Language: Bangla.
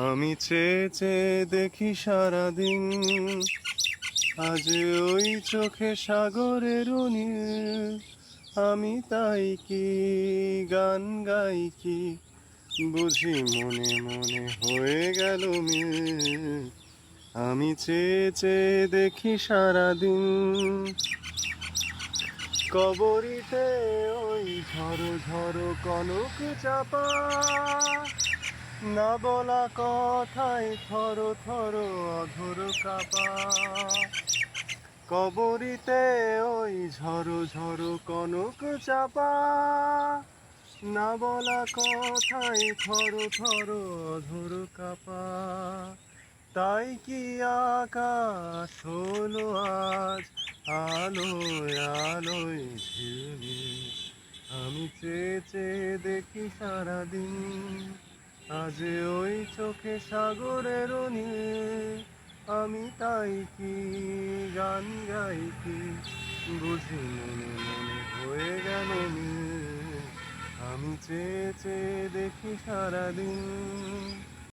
আমি চেয়ে চেয়ে দেখি সারাদিন, আজ ওই চোখে সাগরের নীল। আমি তাই কি গান গাই কি, বুঝি মনে মনে হয়ে গেল মিল। আমি চেয়ে চেয়ে দেখি সারাদিন, কবরীতে ওই ঝড়ো ঝড়ো কনক চাপা, না বলা কথায় থর থর অধর কাপা। কবরীতে ওই ঝড়ো ঝড়ো কনক চাপা, না বলা কথায় থর থর অধর কাপা। তাই কি আকাশ হলো আজ আলোয় আলোয় ঝিলমিল। আমি চেয়ে চেয়ে দেখি সারাদিন, আজ ওই চোখে সাগরের নীল। আমি তাই কি গান গাই কি, বুঝি মনে মনে হয়ে গেল মিল। আমি চেয়ে চেয়ে দেখি সারাদিন।